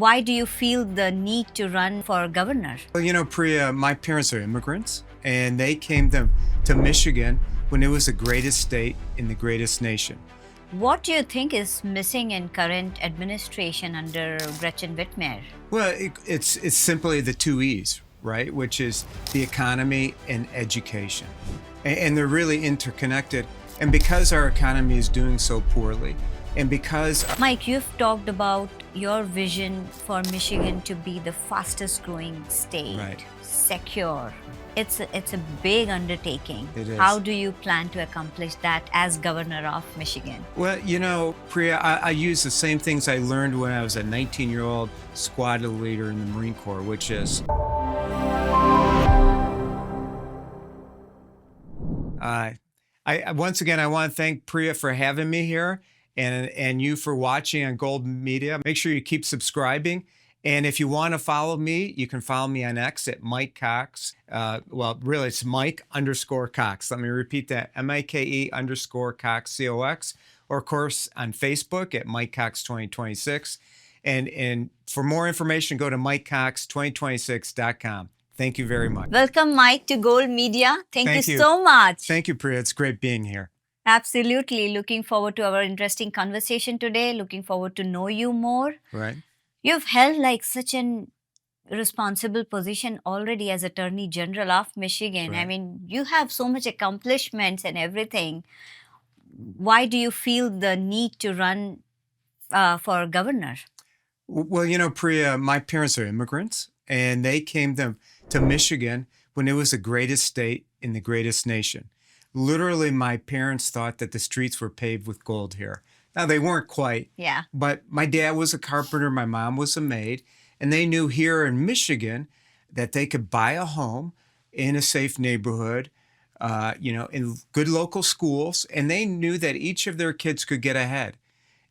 Why do you feel the need to run for governor? Well, Priya, my parents are immigrants, and they came to Michigan when it was the greatest state in the greatest nation. What do you think is missing in current administration under Gretchen Whitmer? Well, it's simply the two E's, right? Which is the economy and education. And they're really interconnected. And because our economy is doing so poorly, and because Mike, you've talked about your vision for Michigan to be the fastest growing state, Right. secure. It's a big undertaking. It is. How do you plan to accomplish that as governor of Michigan? Well, Priya, I use the same things I learned when I was a 19-year-old squad leader in the Marine Corps, which is once again, I want to thank Priya for having me here and you for watching on Gold Media. Make sure you keep subscribing. And if you want to follow me, you can follow me on X at Mike Cox. Really, it's Mike_Cox. Let me repeat that, MIKE_Cox, COX. Or, of course, on Facebook at Mike Cox 2026. And for more information, go to MikeCox2026.com. Thank you very much. Welcome, Mike, to Gold Media. Thank Thank you you. so much. Thank you, Priya. It's great being here. Absolutely. Looking forward to our interesting conversation today. Looking forward to know you more. Right. You've held like such an responsible position already as Attorney General of Michigan. I Right. mean, you have so much accomplishments and everything. Why do you feel the need to run for governor? Well, Priya, my parents are immigrants, and they came to Michigan when it was the greatest state in the greatest nation. Literally, my parents thought that the streets were paved with gold here. Now, they weren't quite, Yeah. but my dad was a carpenter, my mom was a maid, and they knew here in Michigan that they could buy a home in a safe neighborhood, in good local schools, and they knew that each of their kids could get ahead.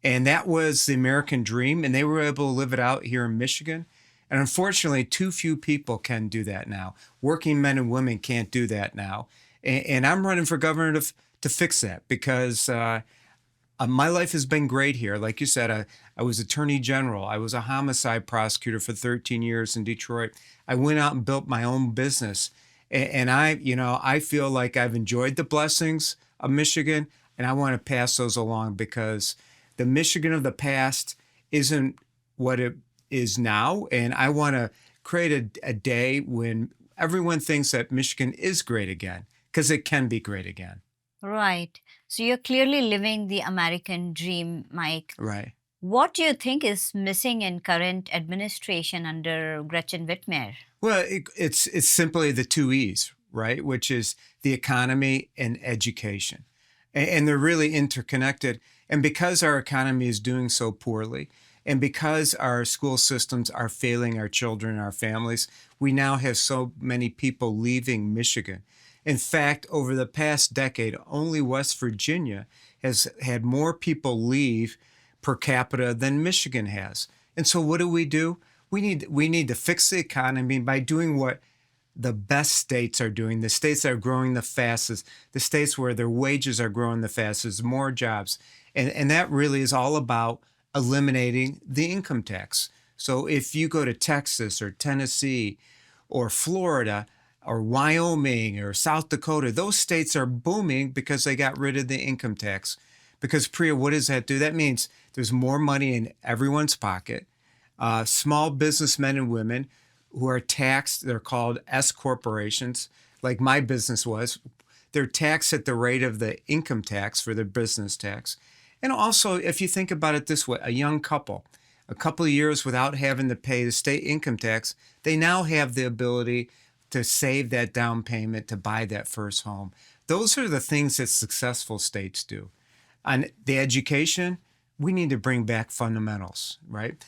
And that was the American dream, and they were able to live it out here in Michigan. And unfortunately, too few people can do that now. Working men and women can't do that now. And I'm running for governor to fix that because my life has been great here. Like you said, I was attorney general. I was a homicide prosecutor for 13 years in Detroit. I went out and built my own business. And I feel like I've enjoyed the blessings of Michigan, and I want to pass those along because the Michigan of the past isn't what it is now. And I want to create a day when everyone thinks that Michigan is great again, because it can be great again. Right. So you're clearly living the American dream, Mike. Right. What do you think is missing in current administration under Gretchen Whitmer? Well, it's simply the two E's, right? Which is the economy and education. And they're really interconnected. And because our economy is doing so poorly, and because our school systems are failing our children and our families, we now have so many people leaving Michigan. In fact, over the past decade, only West Virginia has had more people leave per capita than Michigan has. And so what do? We need to fix the economy by doing what the best states are doing, the states that are growing the fastest, the states where their wages are growing the fastest, more jobs. And that really is all about eliminating the income tax. So if you go to Texas or Tennessee or Florida or Wyoming or South Dakota, those states are booming because they got rid of the income tax. Because, Priya, what does that do? That means there's more money in everyone's pocket. Small businessmen and women who are taxed, they're called S corporations, like my business was. They're taxed at the rate of the income tax for their business tax. And also, if you think about it this way, a young couple, a couple of years without having to pay the state income tax, they now have the ability to save that down payment to buy that first home. Those are the things that successful states do. On the education, we need to bring back fundamentals, right?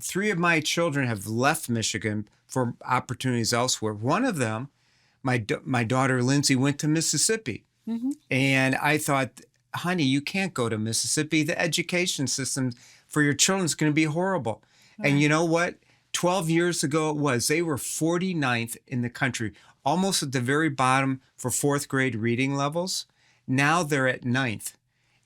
Three of my children have left Michigan for opportunities elsewhere. One of them, my daughter Lindsay, went to Mississippi. Mm-hmm. And I thought, honey, you can't go to Mississippi. The education system for your children is going to be horrible. Right. And you know what? 12 years ago they were 49th in the country, almost at the very bottom for fourth grade reading levels. Now they're at 9th.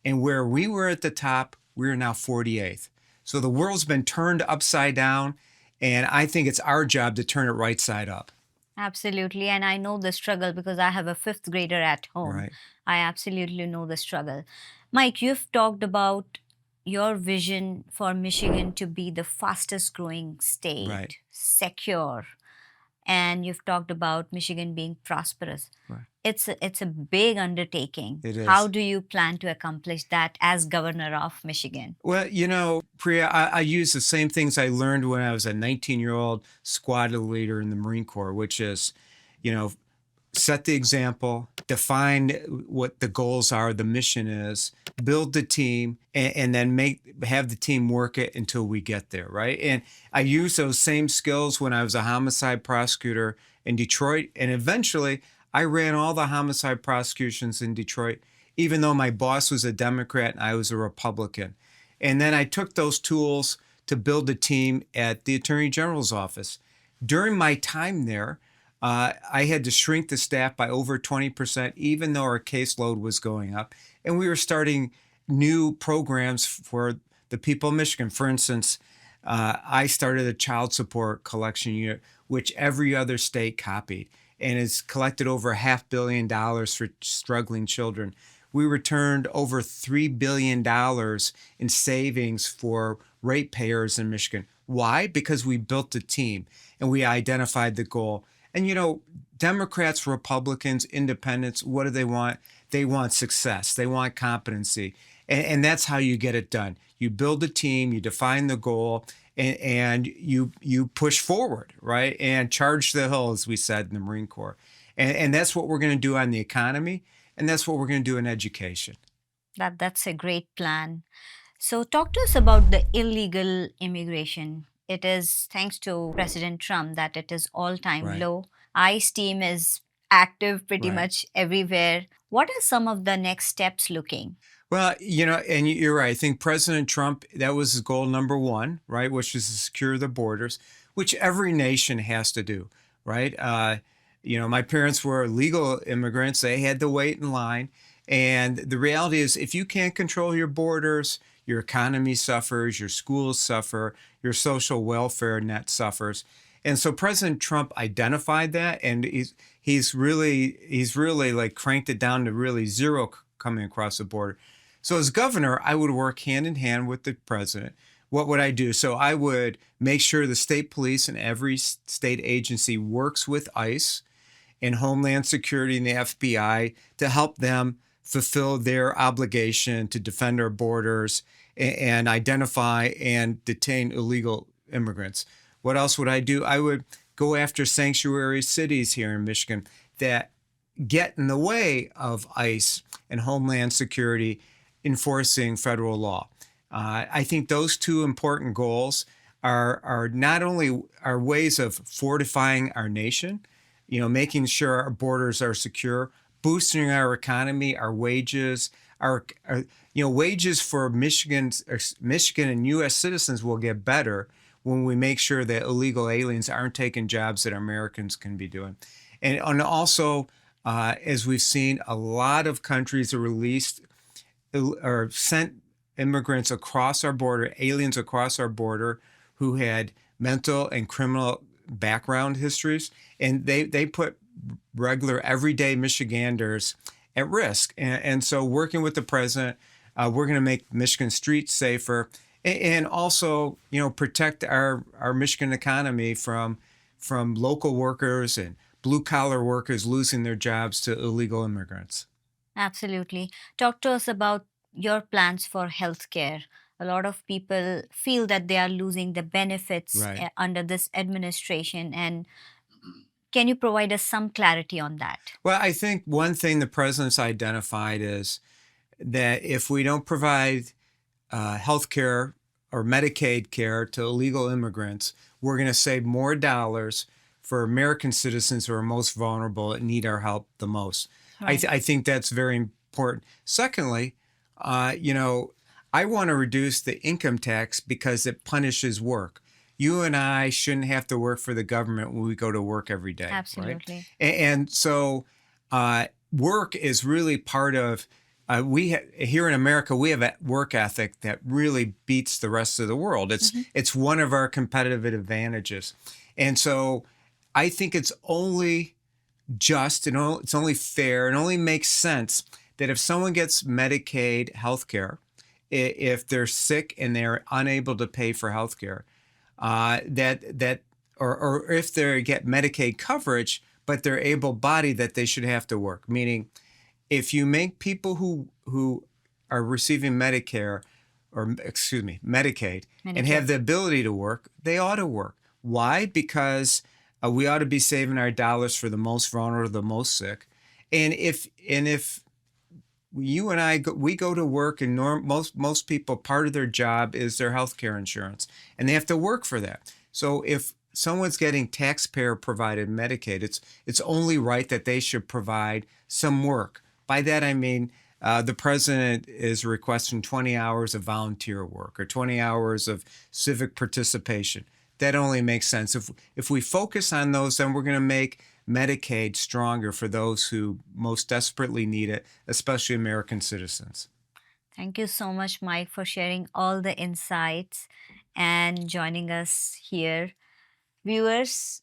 And where we were at the top, we're now 48th. So the world's been turned upside down, and I think it's our job to turn it right side up. Absolutely. And I know the struggle because I have a fifth grader at home. Right, I absolutely know the struggle. Mike, you've talked about your vision for Michigan to be the fastest growing right, state, secure, and you've talked about Michigan being prosperous. right. It's a big undertaking. It How is. do you plan to accomplish that as governor of Michigan? Well, Priya, I use the same things I learned when I was a 19-year-old squad leader in the Marine Corps, which is, you know, set the example, define what the goals are, the mission is, build the team, and then have the team work it until we get there, right? And I used those same skills when I was a homicide prosecutor in Detroit, and eventually I ran all the homicide prosecutions in Detroit, even though my boss was a Democrat and I was a Republican. And then I took those tools to build a team at the Attorney General's office. During my time there, I had to shrink the staff by over 20%, even though our caseload was going up. And we were starting new programs for the people of Michigan. For instance, I started a child support collection unit, which every other state copied, and has collected over $500 million for struggling children. We returned over $3 billion in savings for ratepayers in Michigan. Why? Because we built a team and we identified the goal. And Democrats, Republicans, independents, what do they want? They want success. They want competency. And that's how you get it done. You build a team, you define the goal, and you push forward, right? And charge the hill, as we said in the Marine Corps. And that's what we're going to do on the economy, and that's what we're going to do in education. That's a great plan. So, talk to us about the illegal immigration. It is thanks to President Trump that it is all time Right, low. ICE team is active pretty right. much everywhere. What are some of the next steps looking? Well, and you're right. I think President Trump, that was his goal number one, right, which is to secure the borders, which every nation has to do, right? My parents were legal immigrants. They had to wait in line. And the reality is, if you can't control your borders, your economy suffers, your schools suffer, your social welfare net suffers. And so President Trump identified that, and he's really like cranked it down to really zero coming across the border. So as governor, I would work hand in hand with the president. What would I do? So I would make sure the state police and every state agency works with ICE and Homeland Security and the FBI to help them fulfill their obligation to defend our borders and identify and detain illegal immigrants. What else would I do? I would go after sanctuary cities here in Michigan that get in the way of ICE and Homeland Security enforcing federal law. I think those two important goals are not only are ways of fortifying our nation, making sure our borders are secure, boosting our economy, our wages, wages for Michigan and U.S. citizens will get better when we make sure that illegal aliens aren't taking jobs that Americans can be doing. And also, as we've seen, a lot of countries are released or sent immigrants across our border, aliens across our border who had mental and criminal background histories, and they put regular everyday Michiganders at risk. And so working with the president, we're going to make Michigan streets safer and also, protect our Michigan economy from local workers and blue collar workers losing their jobs to illegal immigrants. Absolutely. Talk to us about your plans for healthcare. A lot of people feel that they are losing the benefits Right. under this administration. And can you provide us some clarity on that? Well, I think one thing the president's identified is that if we don't provide health care or Medicaid care to illegal immigrants, we're going to save more dollars for American citizens who are most vulnerable and need our help the most. Right. I think that's very important. Secondly, I want to reduce the income tax because it punishes work. You and I shouldn't have to work for the government when we go to work every day, right? Absolutely. And so work is really part of Here in America, we have a work ethic that really beats the rest of the world. Mhm. It's one of our competitive advantages, and so I think it's only just and it's only fair and only makes sense that if someone gets Medicaid health care, if they're sick and they're unable to pay for health care, or if they get Medicaid coverage, but they're able-bodied, that they should have to work. Meaning, if you make people who are receiving Medicare, or excuse me, Medicaid, and Medicare. have the ability to work, they ought to work. Why? Because we ought to be saving our dollars for the most vulnerable, the most sick. And if you and we go to work, and most people, part of their job is their health care insurance, and they have to work for that. So if someone's getting taxpayer provided Medicaid, it's only right that they should provide some work. By that I mean, the president is requesting 20 hours of volunteer work or 20 hours of civic participation. That only makes sense. If we focus on those, then we're going to make Medicaid stronger for those who most desperately need it, especially American citizens. Thank you so much, Mike, for sharing all the insights and joining us here. Viewers,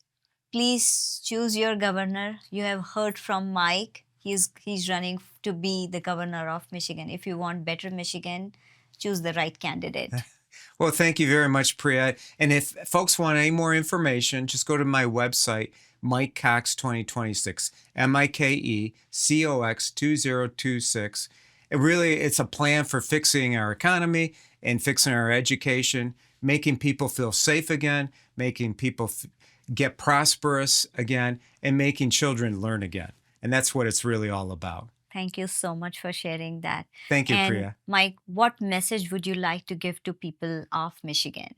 please choose your governor. You have heard from Mike. He's running to be the governor of Michigan. If you want better Michigan, choose the right candidate. Well, thank you very much, Priya. And if folks want any more information, just go to my website, Mike Cox 2026, MikeCox 2026. It's a plan for fixing our economy and fixing our education, making people feel safe again, making people get prosperous again, and making children learn again. And that's what it's really all about. Thank you so much for sharing that. Thank you, And Priya. Mike, what message would you like to give to people of Michigan?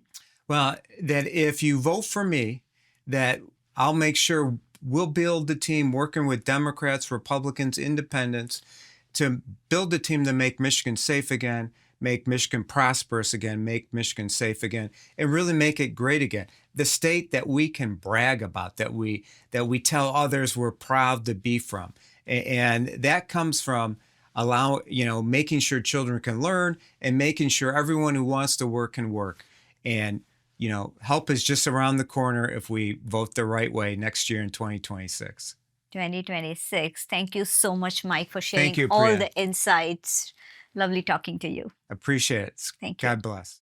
Well, that if you vote for me, that I'll make sure we'll build the team working with Democrats, Republicans, Independents to build the team to make Michigan safe again, make Michigan prosperous again, make Michigan safe again, and really make it great again. The state that we can brag about, that we tell others we're proud to be from. And that comes from making sure children can learn and making sure everyone who wants to work can work. And help is just around the corner if we vote the right way next year in 2026. 2026. Thank you so much, Mike, for Thank sharing you, all Priya. the insights. Lovely talking to you. Appreciate it. Thank you. God bless.